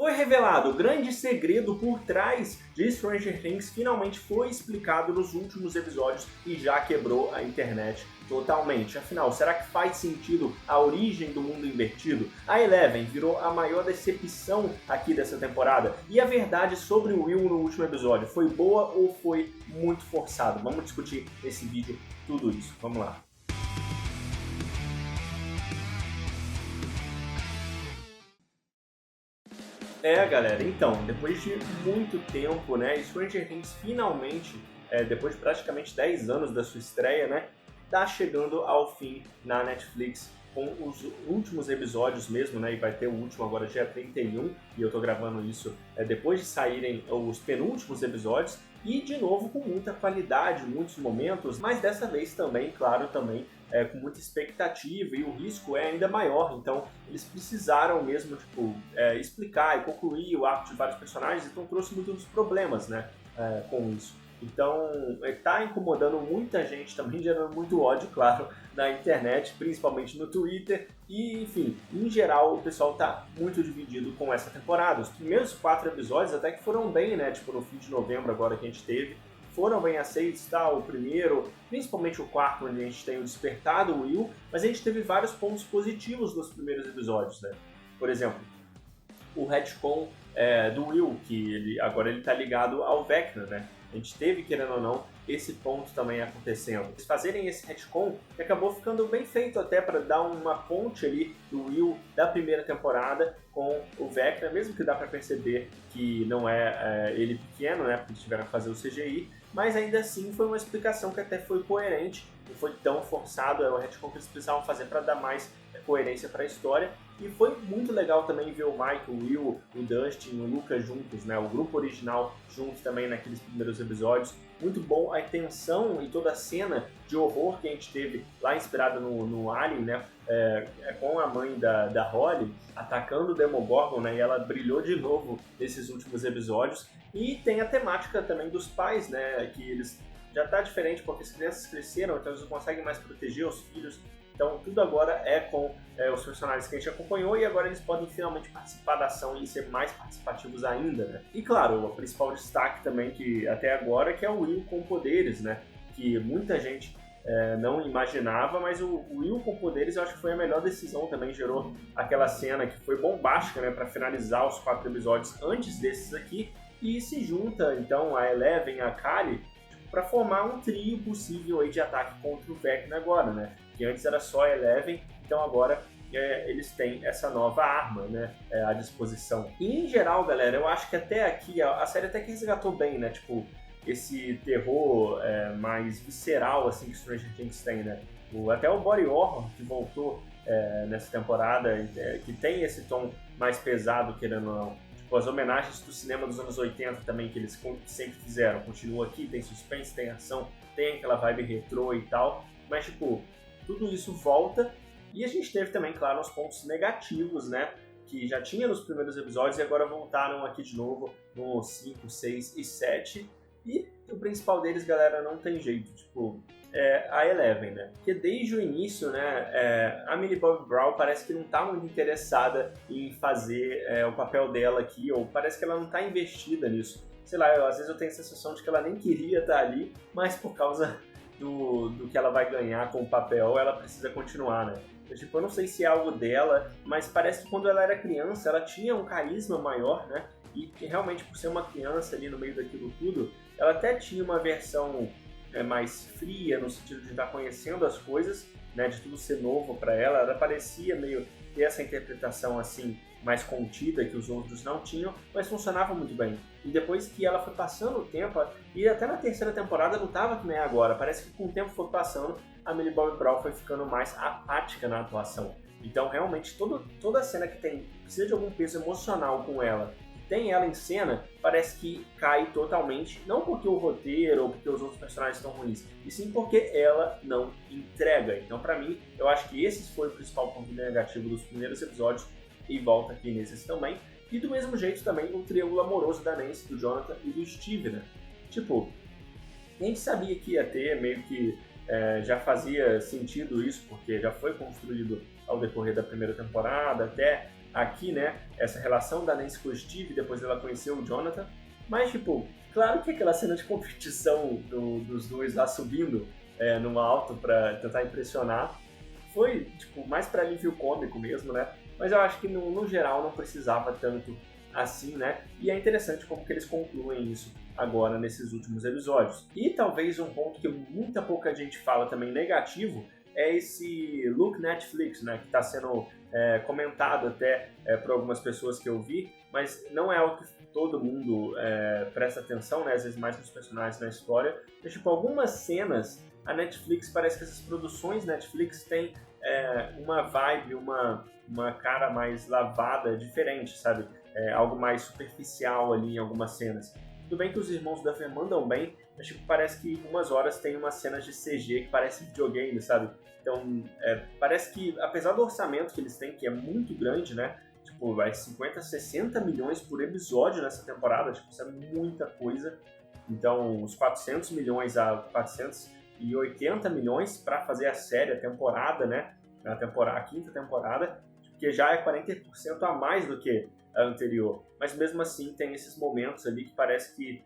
Foi revelado o grande segredo por trás de Stranger Things, finalmente foi explicado nos últimos episódios e já quebrou a internet totalmente. Afinal, será que faz sentido a origem do mundo invertido? A Eleven virou a maior decepção aqui dessa temporada. E a verdade sobre o Will no último episódio, foi boa ou foi muito forçado? Vamos discutir nesse vídeo tudo isso. Vamos lá. Galera, então, depois de muito tempo, né, Stranger Things finalmente, depois de praticamente 10 anos da sua estreia, né, tá chegando ao fim na Netflix com os últimos episódios mesmo, né, e vai ter o último agora dia 31, e eu tô gravando isso depois de saírem os penúltimos episódios, e de novo com muita qualidade, muitos momentos, mas dessa vez também, claro, também com muita expectativa, e o risco é ainda maior, então eles precisaram mesmo explicar e concluir o arco de vários personagens, então trouxe muitos problemas, né, com isso. Então tá incomodando muita gente, também gerando muito ódio, claro, na internet, principalmente no Twitter, e enfim, em geral o pessoal tá muito dividido com essa temporada. Os primeiros 4 episódios até que foram bem, né, tipo no fim de novembro agora que a gente teve, foram bem aceitos, tá? O primeiro, principalmente o quarto, onde a gente tem o despertar do Will, mas a gente teve vários pontos positivos nos primeiros episódios, né? Por exemplo, o retcon do Will, que agora ele tá ligado ao Vecna, né? A gente teve, querendo ou não, esse ponto também acontecendo. Eles fazerem esse retcon, que acabou ficando bem feito até para dar uma ponte ali do Will da primeira temporada com o Vecna, mesmo que dá para perceber que não é ele pequeno, né, porque eles tiveram que fazer o CGI, mas ainda assim foi uma explicação que até foi coerente, não foi tão forçado, era o retcon que eles precisavam fazer para dar mais coerência para a história. E foi muito legal também ver o Mike, o Will, o Dustin, o Lucas juntos, né? O grupo original juntos também naqueles primeiros episódios. Muito bom a tensão e toda a cena de horror que a gente teve lá inspirada no Alien, né? Com a mãe da Holly atacando o Demogorgon, né? E ela brilhou de novo nesses últimos episódios. E tem a temática também dos pais, né? Que eles já tá diferente porque as crianças cresceram, então eles não conseguem mais proteger os filhos. Então tudo agora é com os personagens que a gente acompanhou e agora eles podem finalmente participar da ação e ser mais participativos ainda, né? E claro, o principal destaque também que até agora que é o Will com poderes, né? Que muita gente não imaginava, mas o Will com poderes eu acho que foi a melhor decisão também, gerou aquela cena que foi bombástica, né? Para finalizar os 4 episódios antes desses aqui e se junta então a Eleven e a Kali para formar um trio possível aí de ataque contra o Vecna agora, né? Que antes era só a Eleven, então agora eles têm essa nova arma, né, à disposição. E em geral, galera, eu acho que até aqui a série até que resgatou bem, né, tipo, esse terror mais visceral, assim, que Stranger Things tem, né. Até o body horror que voltou nessa temporada, que tem esse tom mais pesado, querendo ou não. Tipo, as homenagens do cinema dos anos 80 também, que eles sempre fizeram, continua aqui, tem suspense, tem ação, tem aquela vibe retrô e tal, mas, tipo, tudo isso volta. E a gente teve também, claro, os pontos negativos, né? Que já tinha nos primeiros episódios e agora voltaram aqui de novo no 5, 6 e 7. E o principal deles, galera, não tem jeito. Tipo, a Eleven, né? Porque desde o início, né? A Millie Bobby Brown parece que não tá muito interessada em fazer o papel dela aqui. Ou parece que ela não tá investida nisso. Sei lá, às vezes eu tenho a sensação de que ela nem queria estar ali, mas por causa do que ela vai ganhar com o papel, ela precisa continuar, né? Eu não sei se é algo dela, mas parece que quando ela era criança, ela tinha um carisma maior, né? E que realmente, por ser uma criança ali no meio daquilo tudo, ela até tinha uma versão mais fria, no sentido de estar conhecendo as coisas, né? De tudo ser novo para ela. Ela parecia meio ter essa interpretação assim, mais contida, que os outros não tinham, mas funcionava muito bem. E depois que ela foi passando o tempo, e até na terceira temporada não estava que nem agora, parece que com o tempo foi passando, a Millie Bobby Brown foi ficando mais apática na atuação. Então realmente toda a cena que precisa de algum peso emocional com ela, tem ela em cena, parece que cai totalmente, não porque o roteiro ou porque os outros personagens estão ruins, e sim porque ela não entrega. Então pra mim, eu acho que esse foi o principal ponto negativo dos primeiros episódios, e volta aqui nesses também. E do mesmo jeito também o triângulo amoroso da Nancy, do Jonathan e do Steve, né? Tipo, a gente sabia que ia ter, meio que já fazia sentido isso, porque já foi construído ao decorrer da primeira temporada, até aqui, né, essa relação da Nancy com o Steve, depois ela conheceu o Jonathan, mas, tipo, claro que aquela cena de competição dos dois lá subindo no alto pra tentar impressionar foi, tipo, mais pra alívio cômico mesmo, né, mas eu acho que no geral não precisava tanto assim, né, e é interessante como que eles concluem isso agora nesses últimos episódios. E talvez um ponto que muita pouca gente fala também negativo é esse look Netflix, né, que está sendo comentado até por algumas pessoas que eu vi, mas não é algo que todo mundo presta atenção, né, às vezes mais nos personagens na história. Mas, tipo, algumas cenas, a Netflix, parece que essas produções Netflix têm uma vibe, uma cara mais lavada, diferente, sabe? Algo mais superficial ali em algumas cenas. Tudo bem que os irmãos Duffer mandam bem, mas tipo, parece que em umas horas tem umas cenas de CG que parece videogame, sabe? Então, parece que, apesar do orçamento que eles têm, que é muito grande, né? Tipo, vai 50, 60 milhões por episódio nessa temporada, tipo, isso é muita coisa. Então, os 400 milhões a 480 milhões para fazer a série, a temporada, né? A quinta temporada, que já é 40% a mais do que a anterior. Mas mesmo assim tem esses momentos ali que parece que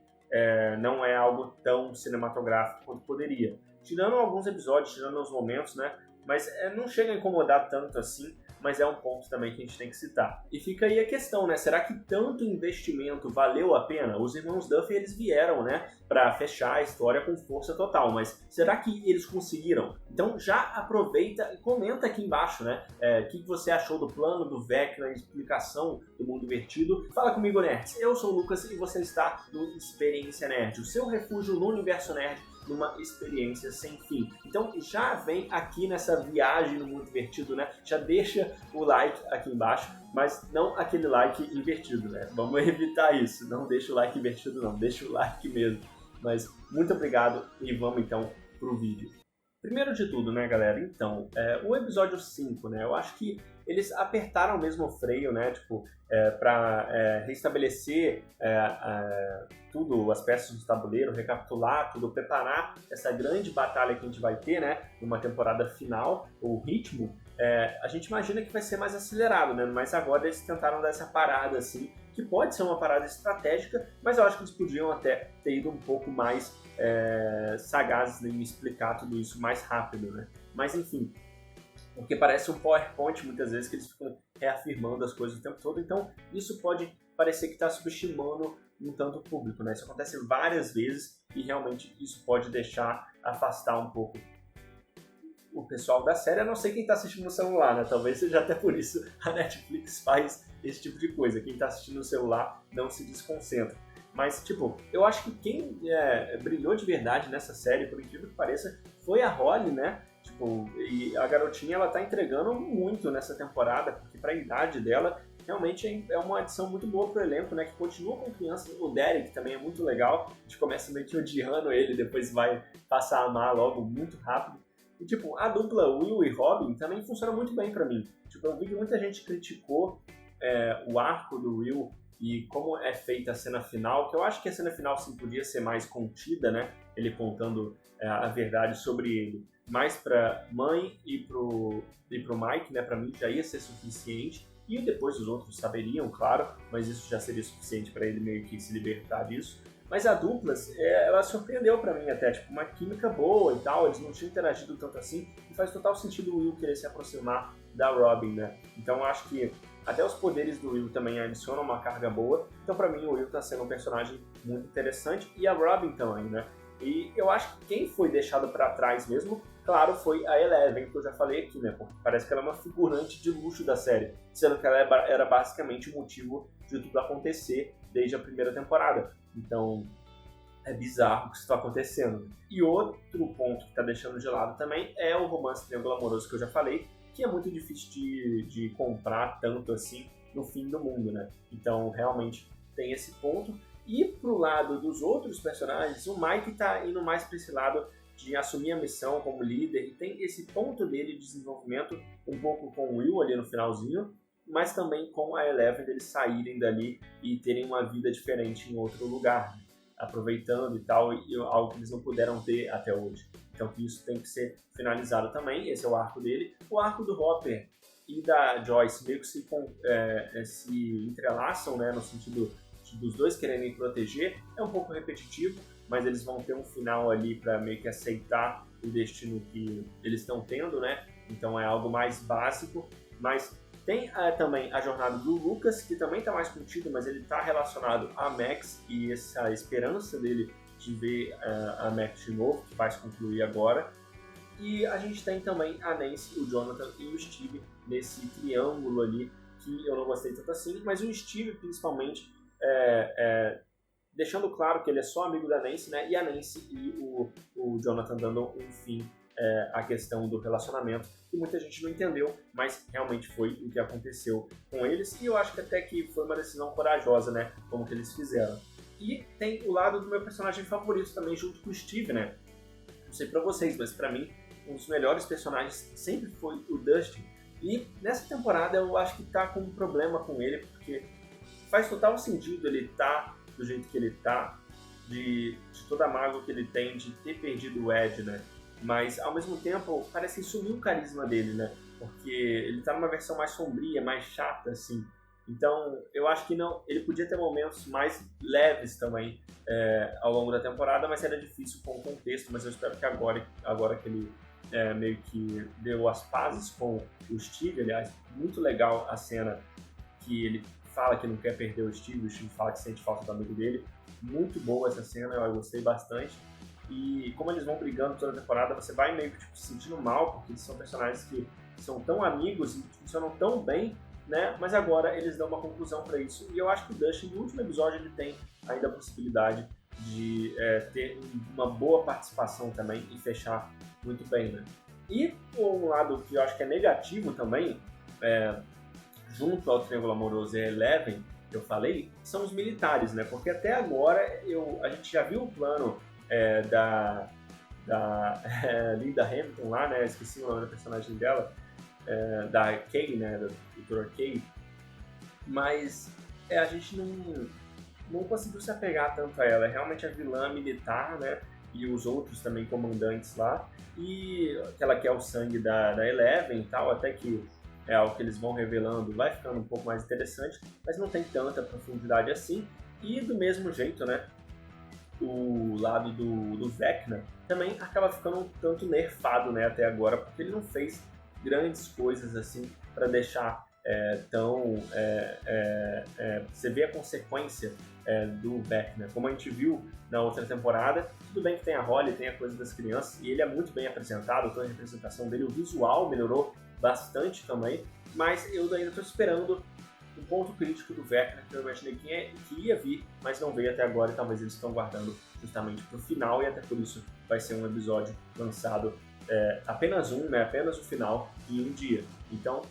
não é algo tão cinematográfico quanto poderia. Tirando alguns episódios, tirando os momentos, né? Mas não chega a incomodar tanto assim, mas é um ponto também que a gente tem que citar. E fica aí a questão, né? Será que tanto investimento valeu a pena? Os irmãos Duffer, eles vieram, né, para fechar a história com força total, mas será que eles conseguiram? Então já aproveita e comenta aqui embaixo, né? O que você achou do plano do Vecna, a explicação do mundo invertido. Fala comigo, nerds. Eu sou o Lucas e você está no Experiência Nerd, o seu refúgio no universo nerd, numa experiência sem fim. Então já vem aqui nessa viagem no mundo invertido, né? Já deixa o like aqui embaixo, mas não aquele like invertido, né? Vamos evitar isso. Não deixa o like invertido não, deixa o like mesmo. Mas muito obrigado e vamos então pro vídeo. Primeiro de tudo, né, galera? Então, o episódio 5, né? Eu acho que eles apertaram mesmo o freio, né? Tipo, para restabelecer tudo, as peças do tabuleiro, recapitular tudo, preparar essa grande batalha que a gente vai ter, né? Numa temporada final, o ritmo, a gente imagina que vai ser mais acelerado, né? Mas agora eles tentaram dar essa parada, assim, que pode ser uma parada estratégica, mas eu acho que eles podiam até ter ido um pouco mais sagazes em explicar tudo isso mais rápido, né? Mas enfim, porque parece um PowerPoint muitas vezes que eles ficam reafirmando as coisas o tempo todo, então isso pode parecer que está subestimando um tanto o público, né? Isso acontece várias vezes e realmente isso pode afastar um pouco o pessoal da série, a não ser quem está assistindo no celular, né? Talvez seja até por isso a Netflix faz esse tipo de coisa. Quem está assistindo no celular não se desconcentra. Mas, tipo, eu acho que quem brilhou de verdade nessa série, por incrível que pareça, foi a Holly, né? Tipo, e a garotinha, ela tá entregando muito nessa temporada, porque pra idade dela, realmente é uma adição muito boa pro elenco, né? Que continua com crianças. O Derek também é muito legal. A gente começa meio que odiando ele, depois vai passar a amar logo muito rápido. E, tipo, a dupla Will e Robin também funciona muito bem pra mim. Tipo, eu vi que muita gente criticou o arco do Will e como é feita a cena final, que eu acho que a cena final sim podia ser mais contida, né? Ele contando a verdade sobre ele. Mais pra mãe e pro Mike, né? Pra mim já ia ser suficiente. E depois os outros saberiam, claro, mas isso já seria suficiente pra ele meio que se libertar disso. Mas a duplas, ela surpreendeu pra mim até, tipo, uma química boa e tal, eles não tinham interagido tanto assim, e faz total sentido o Will querer se aproximar da Robin, né? Então eu acho que até os poderes do Will também adicionam uma carga boa, então pra mim o Will tá sendo um personagem muito interessante, e a Robin também, né? E eu acho que quem foi deixado pra trás mesmo, claro, foi a Eleven, que eu já falei aqui, né? Porque parece que ela é uma figurante de luxo da série, sendo que ela era basicamente o motivo de tudo acontecer desde a primeira temporada. Então, é bizarro o que está acontecendo. E outro ponto que está deixando de lado também é o romance triângulo amoroso que eu já falei, que é muito difícil de comprar tanto assim no fim do mundo, né? Então, realmente tem esse ponto. E pro lado dos outros personagens, o Mike está indo mais para esse lado de assumir a missão como líder, e tem esse ponto dele de desenvolvimento um pouco com o Will ali no finalzinho, mas também com a Eleven deles saírem dali e terem uma vida diferente em outro lugar, aproveitando e tal, e algo que eles não puderam ter até hoje. Então que isso tem que ser finalizado também, esse é o arco dele. O arco do Hopper, e da Joyce meio que se entrelaçam, né, no sentido dos dois quererem proteger, é um pouco repetitivo, mas eles vão ter um final ali para meio que aceitar o destino que eles estão tendo, né? Então é algo mais básico, mas tem também a jornada do Lucas, que também está mais contido, mas ele está relacionado a Max e essa esperança dele de ver a Max de novo, que vai se concluir agora. E a gente tem também a Nancy, o Jonathan e o Steve nesse triângulo ali, que eu não gostei tanto assim, mas o Steve principalmente deixando claro que ele é só amigo da Nancy, né? E a Nancy e o Jonathan dando um fim à questão do relacionamento, que muita gente não entendeu, mas realmente foi o que aconteceu com eles, e eu acho que até que foi uma decisão corajosa, né? Como que eles fizeram. E tem o lado do meu personagem favorito também, junto com o Steve, né? Não sei pra vocês, mas pra mim, um dos melhores personagens sempre foi o Dustin. E nessa temporada eu acho que tá com um problema com ele, porque faz total sentido ele tá do jeito que ele tá, de toda a mágoa que ele tem de ter perdido o Ed, né? Mas ao mesmo tempo parece que sumiu o carisma dele, né? Porque ele tá numa versão mais sombria, mais chata, assim. Então eu acho que não, ele podia ter momentos mais leves também ao longo da temporada, mas era difícil com o contexto. Mas eu espero que agora que ele meio que deu as pazes com o Steve, aliás, muito legal a cena que ele fala que não quer perder o Steve fala que sente falta do amigo dele. Muito boa essa cena, eu gostei bastante. E como eles vão brigando toda a temporada, você vai meio que se sentindo mal, porque eles são personagens que são tão amigos e funcionam tão bem, né? Mas agora eles dão uma conclusão para isso. E eu acho que o Dustin, no último episódio, ele tem ainda a possibilidade de ter uma boa participação também e fechar muito bem, né? E um lado que eu acho que é negativo também, junto ao Triângulo Amoroso e a Eleven, que eu falei, são os militares, né? Porque até agora a gente já viu o plano da Linda Hamilton lá, né? Esqueci o nome da personagem dela, da Kay, né? Da doutora Kay. Mas a gente não conseguiu se apegar tanto a ela. É realmente a vilã militar, né? E os outros também comandantes lá. E que ela quer o sangue da Eleven e tal, até que é algo que eles vão revelando, vai ficando um pouco mais interessante, mas não tem tanta profundidade assim. E do mesmo jeito, né, o lado do Vecna também acaba ficando um tanto nerfado, né, até agora, porque ele não fez grandes coisas assim para deixar você vê a consequência do Vecna. Como a gente viu na outra temporada, tudo bem que tem a Holly, tem a coisa das crianças, e ele é muito bem apresentado, toda a representação dele, o visual melhorou bastante também, mas eu ainda estou esperando um ponto crítico do Vecna que eu imaginei que ia vir, mas não veio até agora, e talvez eles estão guardando justamente para o final, e até por isso vai ser um episódio lançado apenas o final em um dia. Então,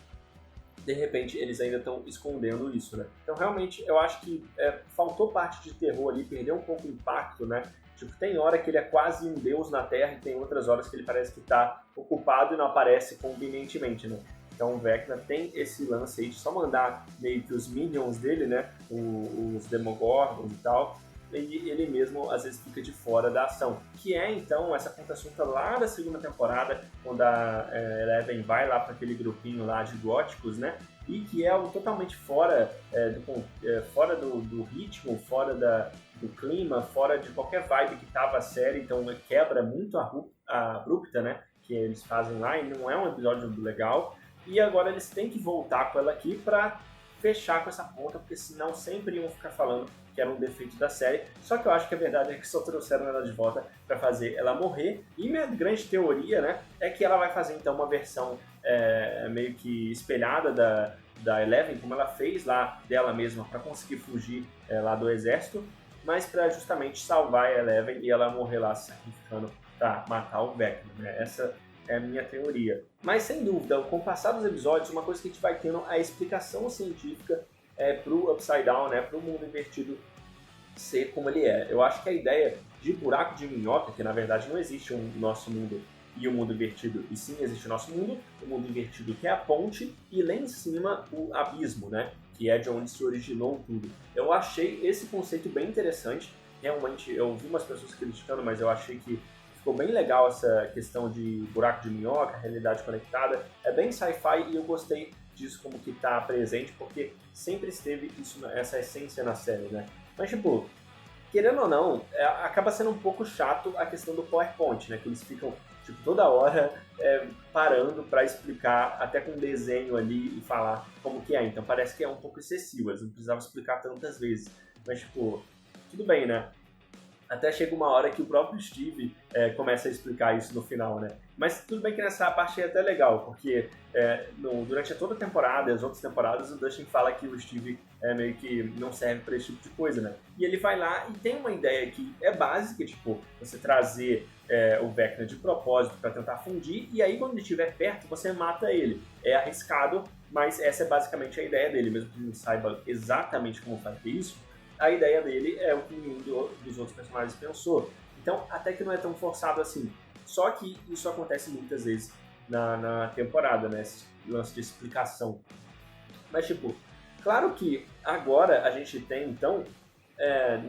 de repente, eles ainda estão escondendo isso, né? Então, realmente, eu acho que faltou parte de terror ali, perdeu um pouco o impacto, né? Tipo, tem hora que ele é quase um deus na Terra e tem outras horas que ele parece que está ocupado e não aparece convenientemente, né? Então o Vecna tem esse lance aí de só mandar meio que os minions dele, né? Os Demogorgons e tal, e ele mesmo às vezes fica de fora da ação. Que é então essa conta-assunta lá da segunda temporada, quando a Eleven vai lá para aquele grupinho lá de góticos, né? E que é algo totalmente fora, fora do ritmo, fora do clima, fora de qualquer vibe que tava a série, então uma quebra muito abrupta, né? Que eles fazem lá, e não é um episódio legal. E agora eles têm que voltar com ela aqui para fechar com essa ponta, porque senão sempre iam ficar falando que era um defeito da série. Só que eu acho que a verdade é que só trouxeram ela de volta para fazer ela morrer. E minha grande teoria, né, é que ela vai fazer então uma versão meio que espelhada da Eleven, como ela fez lá dela mesma para conseguir fugir lá do exército, mas para justamente salvar a Eleven e ela morrer lá se sacrificando para matar o Vecna, né? Essa é a minha teoria. Mas, sem dúvida, com o passar dos episódios, uma coisa que a gente vai tendo é a explicação científica pro Upside Down, né, pro mundo invertido ser como ele é. Eu acho que a ideia de buraco de minhoca, que na verdade não existe um nosso mundo e o mundo invertido, e sim existe o nosso mundo, o mundo invertido que é a ponte, e lá em cima o abismo, né, que é de onde se originou tudo. Eu achei esse conceito bem interessante. Realmente, eu vi umas pessoas criticando, mas eu achei que ficou bem legal essa questão de buraco de minhoca, realidade conectada. É bem sci-fi e eu gostei disso como que tá presente, porque sempre esteve isso, essa essência na série, né? Mas, tipo, querendo ou não, acaba sendo um pouco chato a questão do PowerPoint, né? Que eles ficam, tipo, toda hora parando para explicar, até com desenho ali, e falar como que é. Então parece que é um pouco excessivo, eles não precisavam explicar tantas vezes. Mas, tipo, tudo bem, né? Até chega uma hora que o próprio Steve começa a explicar isso no final, né? Mas tudo bem que nessa parte é até legal, porque durante toda a temporada e as outras temporadas, o Dustin fala que o Steve meio que não serve para esse tipo de coisa, né? E ele vai lá e tem uma ideia que é básica, tipo, você trazer o Vecna de propósito para tentar fundir, e aí quando ele estiver perto, você mata ele. É arriscado, mas essa é basicamente a ideia dele, mesmo que ele não saiba exatamente como fazer isso. A ideia dele é o que nenhum dos outros personagens pensou. Então, até que não é tão forçado assim. Só que isso acontece muitas vezes na temporada, né? Esse lance de explicação. Mas, tipo, claro que agora a gente tem, então,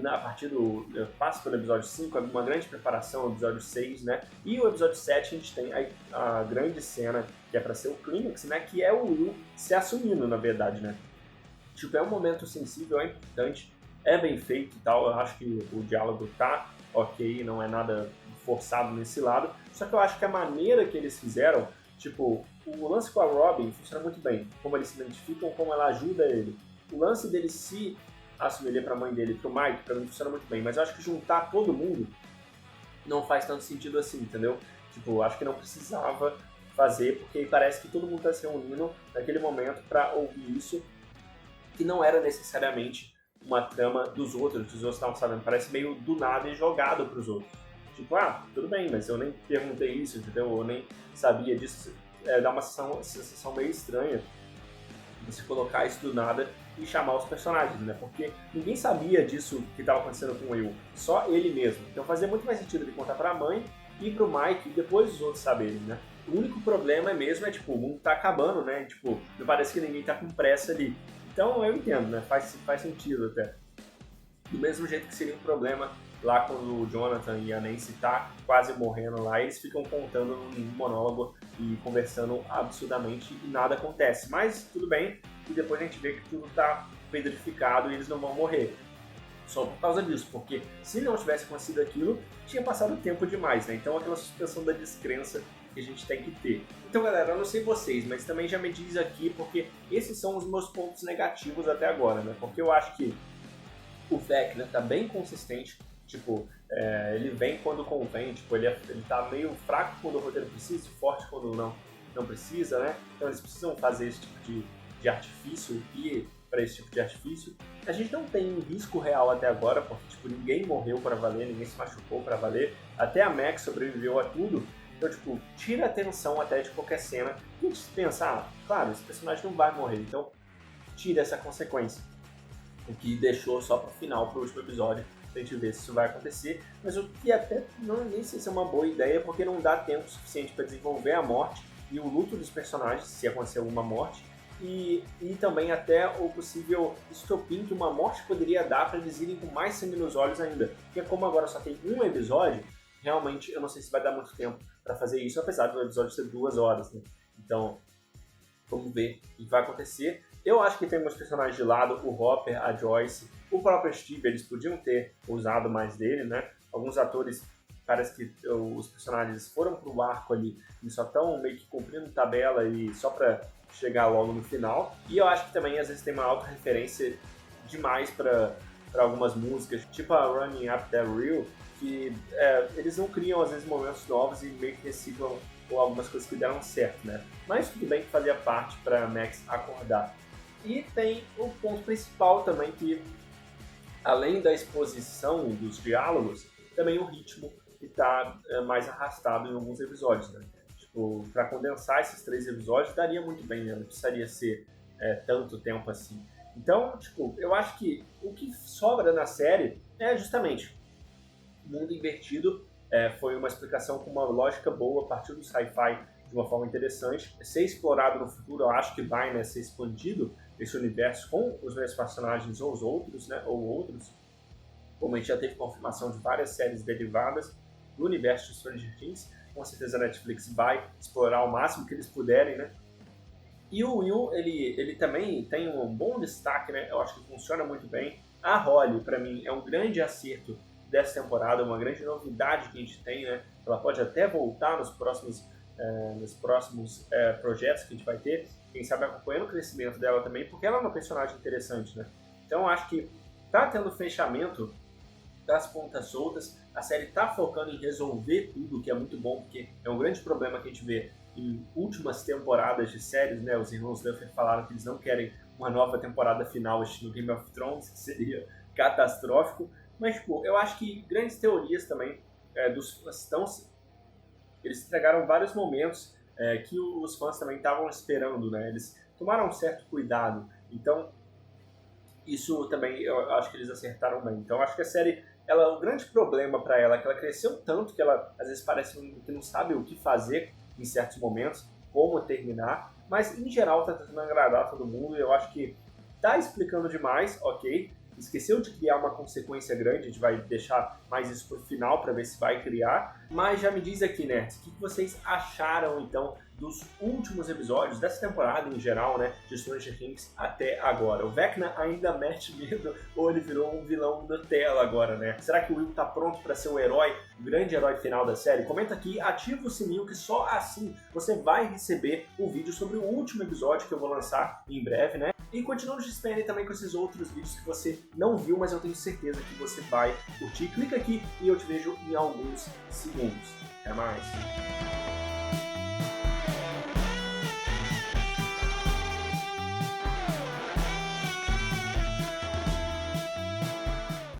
a partir do... Passa pelo episódio 5, uma grande preparação, o episódio 6, né? E o episódio 7 a gente tem a grande cena, que é pra ser o clímax, né? Que é o Will se assumindo, na verdade, né? Tipo, é um momento sensível, é importante, é bem feito e tal, eu acho que o diálogo tá ok, não é nada forçado nesse lado, só que eu acho que a maneira que eles fizeram, tipo, o lance com a Robin funciona muito bem, como eles se identificam, como ela ajuda ele. O lance dele se assumir pra mãe dele, pro Mike, pra mim funciona muito bem, mas eu acho que juntar todo mundo não faz tanto sentido assim, entendeu? Tipo, acho que não precisava fazer, porque parece que todo mundo tá se reunindo naquele momento pra ouvir isso, que não era necessariamente uma trama dos outros, que os outros estavam sabendo. Parece meio do nada e jogado pros outros. Tipo, tudo bem, mas eu nem perguntei isso, entendeu? Eu nem sabia disso. Dá uma sensação meio estranha você colocar isso do nada e chamar os personagens, né? Porque ninguém sabia disso que estava acontecendo com o Will, só ele mesmo. Então fazia muito mais sentido ele contar para a mãe e pro Mike e depois os outros saberem, né? O único problema tipo, o mundo tá acabando, né? Tipo, não parece que ninguém tá com pressa ali. Então eu entendo, né? Faz sentido até. Do mesmo jeito que seria um problema lá quando o Jonathan e a Nancy tá quase morrendo lá, eles ficam contando um monólogo e conversando absurdamente e nada acontece. Mas tudo bem, e depois a gente vê que tudo tá pedrificado e eles não vão morrer. Só por causa disso, porque se não tivesse acontecido aquilo, tinha passado tempo demais, né? Então aquela suspensão da descrença que a gente tem que ter. Então, galera, eu não sei vocês, mas também já me diz aqui, porque esses são os meus pontos negativos até agora, né? Porque eu acho que o Vecna tá bem consistente, tipo, ele vem quando convém, tipo, ele tá meio fraco quando o roteiro precisa, forte quando não precisa, né? Então eles precisam fazer esse tipo de artifício e para esse tipo de artifício. A gente não tem um risco real até agora, porque tipo, ninguém morreu para valer, ninguém se machucou para valer, até a Max sobreviveu a tudo. Então, tipo, tira a atenção até de qualquer cena e a gente pensa, claro, esse personagem não vai morrer, então tira essa consequência. O que deixou só pro final, pro último episódio, pra gente ver se isso vai acontecer. Mas o que até nem sei se é uma boa ideia, porque não dá tempo suficiente para desenvolver a morte e o luto dos personagens, se acontecer alguma morte, e também até o possível estopim que uma morte poderia dar para eles irem com mais sangue nos olhos ainda. Porque como agora só tem um episódio, realmente eu não sei se vai dar muito tempo para fazer isso, apesar do episódio ser 2 horas, né? Então, vamos ver o que vai acontecer. Eu acho que tem meus personagens de lado, o Hopper, a Joyce, o próprio Steve, eles podiam ter usado mais dele, né? Alguns atores, parece que os personagens foram pro arco ali e só estão meio que cumprindo tabela e só pra chegar logo no final. E eu acho que também às vezes tem uma auto-referência demais para algumas músicas, tipo a Running Up That Hill, que eles não criam às vezes momentos novos e meio que reciclam ou algumas coisas que deram certo, né? Mas tudo bem que fazia parte para Max acordar. E tem o ponto principal também que, além da exposição dos diálogos, também o ritmo que está mais arrastado em alguns episódios, né? Tipo, para condensar esses 3 episódios daria muito bem, né? Não precisaria ser tanto tempo assim. Então, tipo, eu acho que o que sobra na série é justamente mundo invertido. Foi uma explicação com uma lógica boa a partir do sci-fi de uma forma interessante. Ser explorado no futuro, eu acho que vai, né, ser expandido esse universo com os mesmos personagens ou os outros, né, ou outros. Como a gente já teve confirmação de várias séries derivadas do universo de Stranger Things, com certeza a Netflix vai explorar o máximo que eles puderem, né? E o Will, ele também tem um bom destaque, né? Eu acho que funciona muito bem. A Holly, para mim, é um grande acerto dessa temporada, uma grande novidade que a gente tem, né? Ela pode até voltar nos próximos projetos que a gente vai ter, quem sabe acompanhando o crescimento dela também, porque ela é uma personagem interessante, né? Então eu acho que tá tendo fechamento das pontas soltas, a série tá focando em resolver tudo, que é muito bom, porque é um grande problema que a gente vê em últimas temporadas de séries, né? Os irmãos Duffer falaram que eles não querem uma nova temporada final estilo Game of Thrones, que seria catastrófico, mas, tipo, eu acho que grandes teorias também dos fãs estão... Eles entregaram vários momentos que os fãs também estavam esperando, né? Eles tomaram um certo cuidado. Então, isso também eu acho que eles acertaram bem. Então, eu acho que a série, o grande problema para ela é que ela cresceu tanto que ela às vezes parece que não sabe o que fazer em certos momentos, como terminar, mas em geral tá tentando agradar todo mundo e eu acho que tá explicando demais, ok? Esqueceu de criar uma consequência grande, a gente vai deixar mais isso pro final para ver se vai criar. Mas já me diz aqui, nerds, o que vocês acharam então dos últimos episódios dessa temporada em geral, né, de Stranger Things até agora? O Vecna ainda mete medo ou ele virou um vilão Nutella agora, né? Será que o Will tá pronto para ser o herói, o grande herói final da série? Comenta aqui, ativa o sininho que só assim você vai receber o vídeo sobre o último episódio que eu vou lançar em breve, né? E continuando de espera também com esses outros vídeos que você não viu, mas eu tenho certeza que você vai curtir. Clica aqui e eu te vejo em alguns segundos. Até mais!